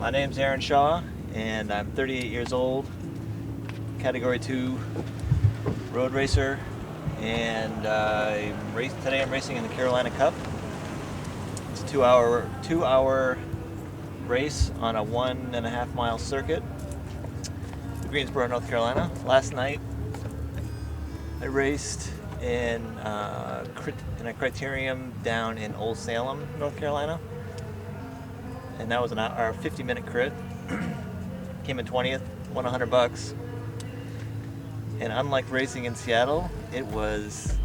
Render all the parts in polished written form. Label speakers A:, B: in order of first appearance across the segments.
A: My name's Aaron Shaw, and I'm 38 years old, Category 2 road racer, and today I'm racing in the Carolina Cup. It's a two-hour race on a 1.5 mile circuit in Greensboro, North Carolina. Last night I raced in a criterium down in Old Salem, North Carolina, and that was our 50-minute crit. Came in 20th, won $100. And unlike racing in Seattle, it was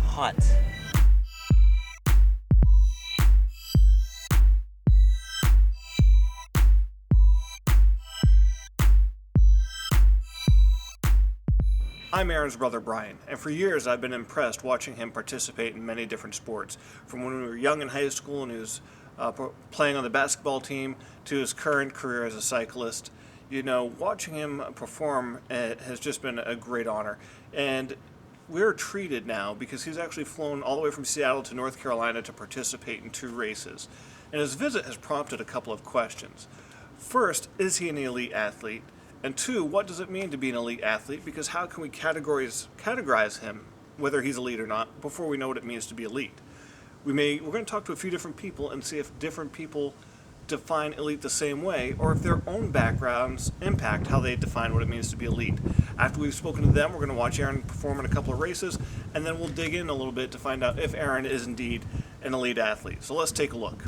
A: hot.
B: I'm Aaron's brother Brian, and for years I've been impressed watching him participate in many different sports. From when we were young in high school and he was playing on the basketball team to his current career as a cyclist. You know, watching him perform has just been a great honor. And we're treated now because he's actually flown all the way from Seattle to North Carolina to participate in 2 races. And his visit has prompted a couple of questions. First, is he an elite athlete? And 2, what does it mean to be an elite athlete? Because how can we categorize him, whether he's elite or not, before we know what it means to be elite? We're going to talk to a few different people and see if different people define elite the same way, or if their own backgrounds impact how they define what it means to be elite. After we've spoken to them, we're going to watch Aaron perform in a couple of races, and then we'll dig in a little bit to find out if Aaron is indeed an elite athlete. So let's take a look.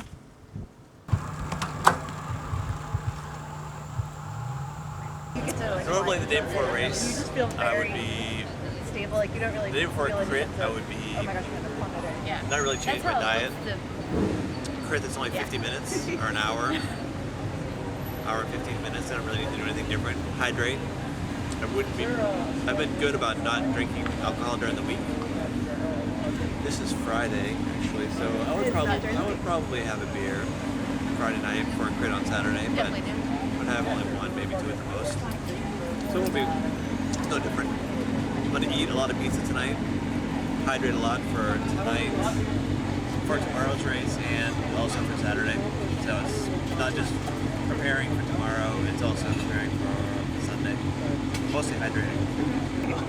A: Normally the day before a race, I would be
C: stable, like you don't really.
A: the day before a crit, I would be not really change my diet. Crit that's only 50 minutes or an hour, 15 minutes. I don't really need to do anything different. Hydrate. I've been good about not drinking alcohol during the week. This is Friday actually, so I would probably have a beer Friday night for a crit on Saturday, but I would have only one, maybe 2 at the most. So it's no different. I'm going to eat a lot of pizza tonight, hydrate a lot for tonight, for tomorrow's race, and also for Saturday. So it's not just preparing for tomorrow, it's also preparing for Sunday. Mostly hydrating.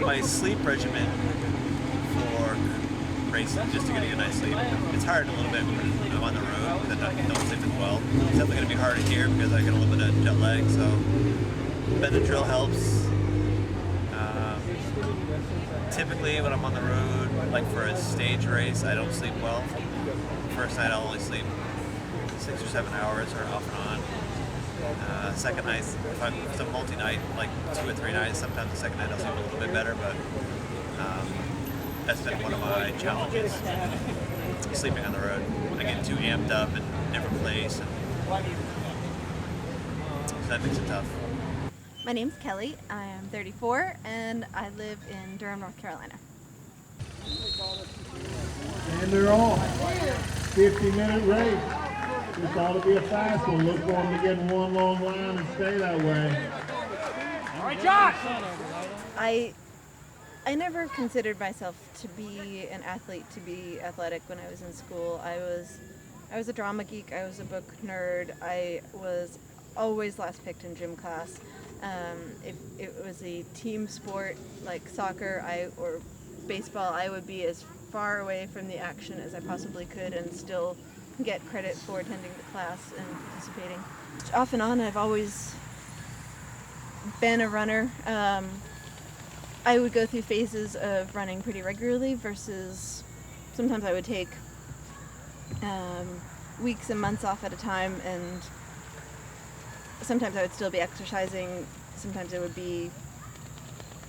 A: My sleep regimen for racing, just to getting a nice sleep, it's hard a little bit when I'm on the road because I don't sleep as well. It's definitely going to be harder here because I get a little bit of jet lag, so Benadryl helps. Typically when I'm on the road, like for a stage race, I don't sleep well. First night I'll only sleep 6 or 7 hours or off and on. Second night, if it's a multi-night, like 2 or 3 nights, sometimes the second night I'll sleep a little bit better, but that's been one of my challenges, sleeping on the road. I get too amped up in a different place, and so that makes it tough.
C: My name's Kelly. I am 34 and I live in Durham, North Carolina.
D: And they're on. 50-minute race. This ought to be a fast one. Look for them to get in one long line and stay that way.
E: All right, Josh!
C: I never considered myself to be an athlete, to be athletic when I was in school. I was a drama geek. I was a book nerd. I was always last picked in gym class. If it was a team sport like soccer or baseball, I would be as far away from the action as I possibly could and still get credit for attending the class and participating. Off and on, I've always been a runner. I would go through phases of running pretty regularly versus sometimes I would take weeks and months off at a time, and sometimes I would still be exercising. Sometimes it would be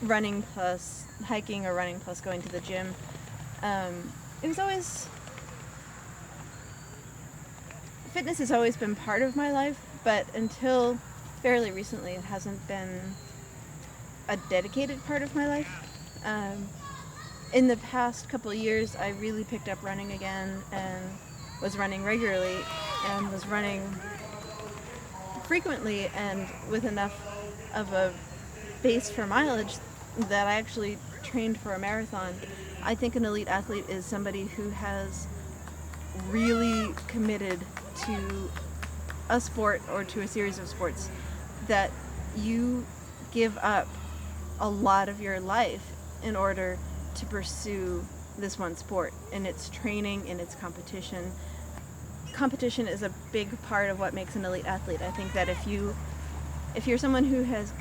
C: running plus hiking or running plus going to the gym. It was always, fitness has always been part of my life, but until fairly recently it hasn't been a dedicated part of my life. In the past couple of years I really picked up running again and was running regularly and was running frequently and with enough of a base for mileage that I actually trained for a marathon. I think an elite athlete is somebody who has really committed to a sport or to a series of sports, that you give up a lot of your life in order to pursue this one sport, and its training and its competition. Competition is a big part of what makes an elite athlete. I think that if you're someone who has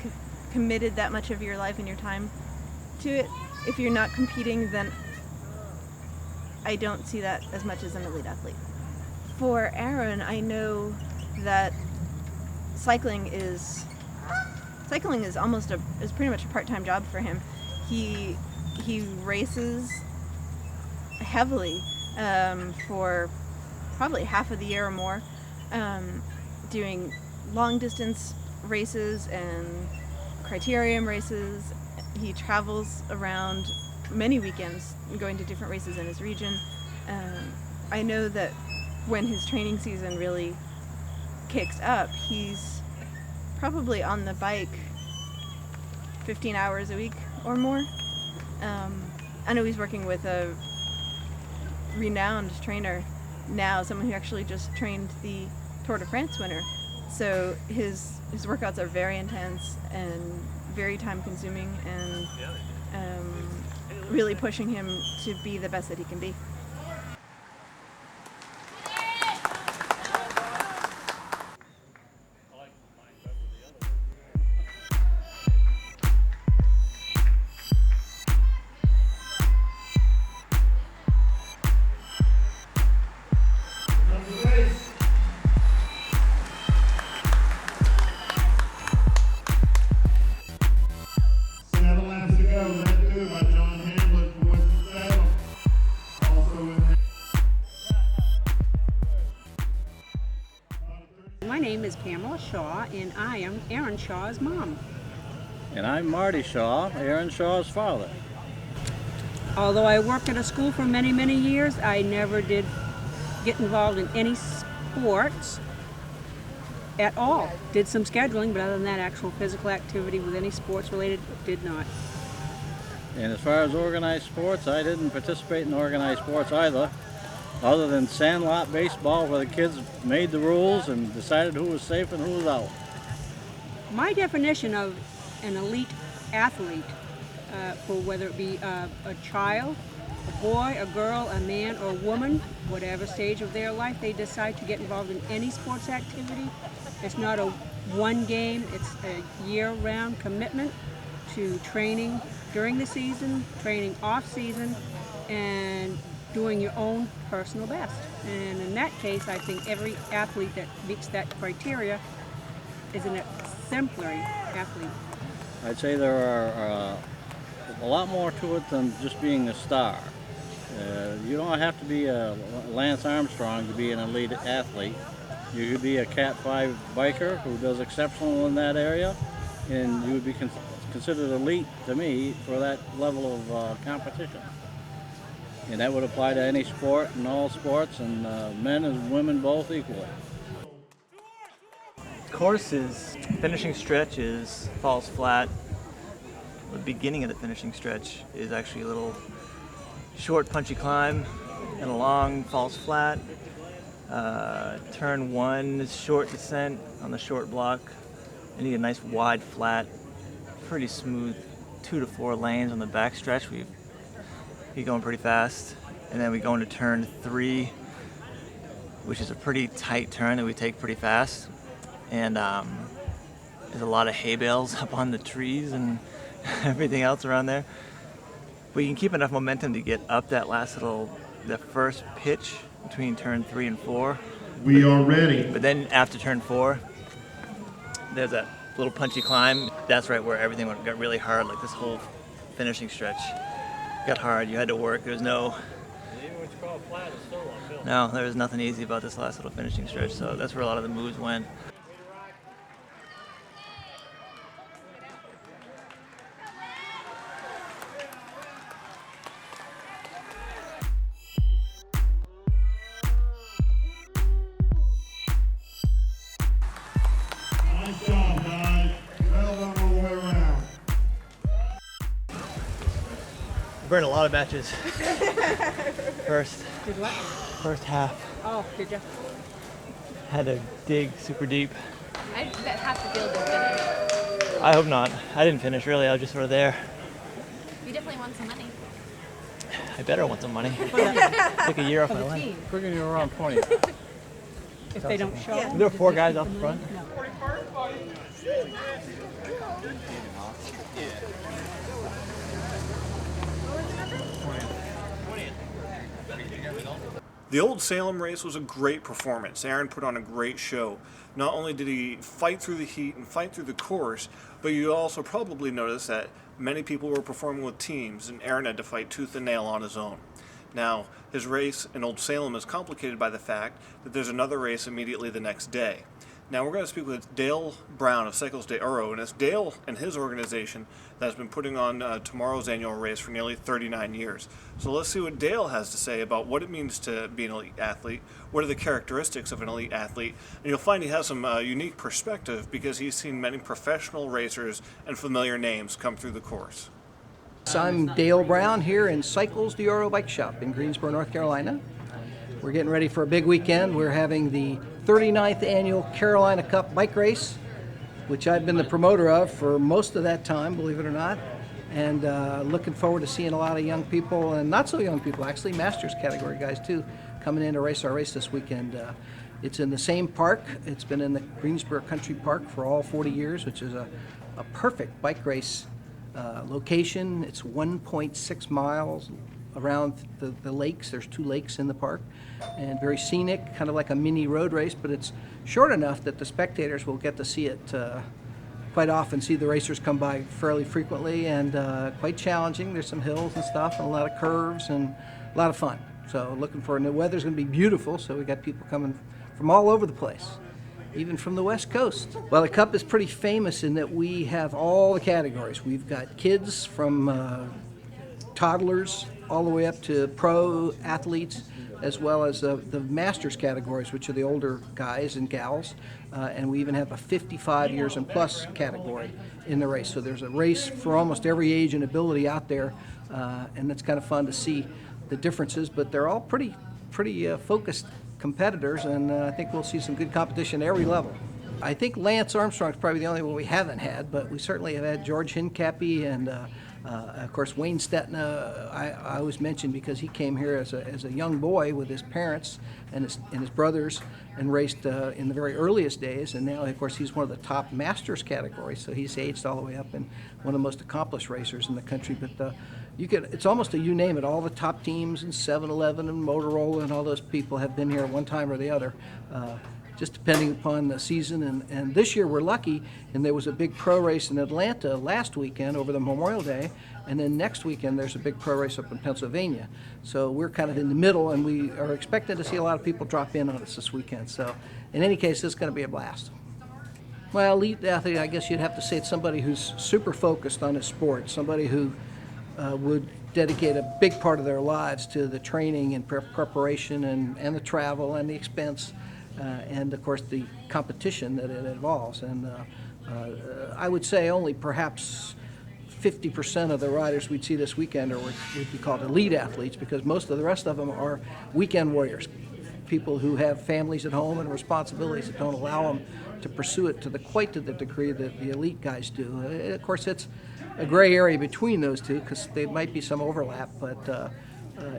C: committed that much of your life and your time to it, if you're not competing, then I don't see that as much as an elite athlete. For Aaron, I know that cycling is pretty much a part-time job for him. He races heavily for probably half of the year or more, doing long distance races and criterium races. He travels around many weekends going to different races in his region. I know that when his training season really kicks up, he's probably on the bike 15 hours a week or more. I know he's working with a renowned trainer now, someone who actually just trained the Tour de France winner. So his workouts are very intense and very time consuming, and really pushing him to be the best that he can be.
F: My name is Pamela Shaw, and I am Aaron Shaw's mom.
G: And I'm Marty Shaw, Aaron Shaw's father.
F: Although I worked at a school for many, many years, I never did get involved in any sports at all. Did some scheduling, but other than that, actual physical activity with any sports related, did not.
G: And as far as organized sports, I didn't participate in organized sports either, other than sandlot baseball, where the kids made the rules and decided who was safe and who was out.
F: My definition of an elite athlete, for whether it be a child, a boy, a girl, a man, or a woman, whatever stage of their life they decide to get involved in any sports activity, it's not a one game, it's a year-round commitment to training during the season, training off-season, and doing your own personal best. And in that case, I think every athlete that meets that criteria is an exemplary athlete.
G: I'd say there are a lot more to it than just being a star. You don't have to be a Lance Armstrong to be an elite athlete. You could be a Cat 5 biker who does exceptional in that area, and you would be considered elite to me for that level of competition. And that would apply to any sport and all sports, and men and women both equally.
A: Courses, finishing stretch is falls flat. The beginning of the finishing stretch is actually a little short, punchy climb and a long falls flat. Turn 1 is short descent on the short block. You need a nice wide flat, pretty smooth 2 to 4 lanes on the back stretch. We've be going pretty fast, and then we go into turn 3, which is a pretty tight turn that we take pretty fast, and there's a lot of hay bales up on the trees and everything else around there. We can keep enough momentum to get up that the first pitch between turn 3 and 4.
D: We are ready.
A: But then after turn 4, there's that little punchy climb. That's right where everything got really hard, like this whole finishing stretch got hard. You had to work. There was no there was nothing easy about this last little finishing stretch, so that's where a lot of the moves went.
D: Nice job, guys. Well done all the way around.
A: Burned a lot of matches. First
F: Did what?
A: half.
F: Oh, did you?
H: had to dig super deep.
I: I bet half the field didn't finish.
H: I hope not. I didn't finish really. I was just sort of there.
I: You definitely won some money.
H: I better want some money. Took a year off my life.
G: We're going to go around 20.
F: If they don't show up.
H: There were 4 guys up front.
F: No.
B: The Old Salem race was a great performance. Aaron put on a great show. Not only did he fight through the heat and fight through the course, but you also probably noticed that many people were performing with teams, and Aaron had to fight tooth and nail on his own. Now, his race in Old Salem is complicated by the fact that there's another race immediately the next day. Now we're going to speak with Dale Brown of Cycles de Oro, and it's Dale and his organization that has been putting on tomorrow's annual race for nearly 39 years. So let's see what Dale has to say about what it means to be an elite athlete, what are the characteristics of an elite athlete, and you'll find he has some unique perspective because he's seen many professional racers and familiar names come through the course.
J: So I'm Dale Brown here in Cycles de Oro Bike Shop in Greensboro, North Carolina. We're getting ready for a big weekend. We're having the 39th annual Carolina Cup bike race, which I've been the promoter of for most of that time, believe it or not. And looking forward to seeing a lot of young people, and not so young people, actually Masters category guys too, coming in to race our race this weekend. It's in the same park. It's been in the Greensboro Country Park for all 40 years, which is a perfect bike race location. It's 1.6 miles around the lakes. There's 2 lakes in the park, and very scenic, kind of like a mini road race, but it's short enough that the spectators will get to see it quite often, see the racers come by fairly frequently, and quite challenging. There's some hills and stuff and a lot of curves and a lot of fun. So looking forward. And the weather's going to be beautiful, so we got people coming from all over the place, even from the West Coast. Well, the Cup is pretty famous in that we have all the categories. We've got kids from toddlers all the way up to pro athletes, as well as the Masters categories, which are the older guys and gals, and we even have a 55 years and plus category in the race. So there's a race for almost every age and ability out there, and it's kind of fun to see the differences, but they're all pretty focused competitors, and I think we'll see some good competition at every level. I think Lance Armstrong's probably the only one we haven't had, but we certainly have had George Hincapie and of course Wayne Stetna. I always mention because he came here as a young boy with his parents and his brothers and raced in the very earliest days, and now of course he's one of the top Masters categories, so he's aged all the way up and one of the most accomplished racers in the country. But it's almost a you name it. All the top teams and 7-Eleven and Motorola and all those people have been here at one time or the other. Just depending upon the season, and this year we're lucky, and there was a big pro race in Atlanta last weekend over the Memorial Day, and then next weekend there's a big pro race up in Pennsylvania. So we're kind of in the middle, and we are expecting to see a lot of people drop in on us this weekend. So in any case, it's going to be a blast. Well, elite athlete, I guess you'd have to say it's somebody who's super focused on his sport, somebody who would dedicate a big part of their lives to the training and preparation and the travel and the expense. And of course the competition that it involves. And I would say only perhaps 50% of the riders we'd see this weekend would be called elite athletes, because most of the rest of them are weekend warriors, people who have families at home and responsibilities that don't allow them to pursue it quite to the degree that the elite guys do. Of course, it's a gray area between those two because there might be some overlap, but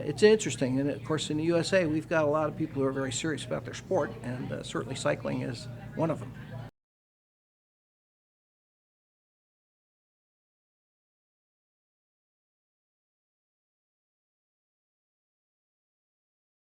J: it's interesting. And of course in the USA we've got a lot of people who are very serious about their sport, and certainly cycling is one of them.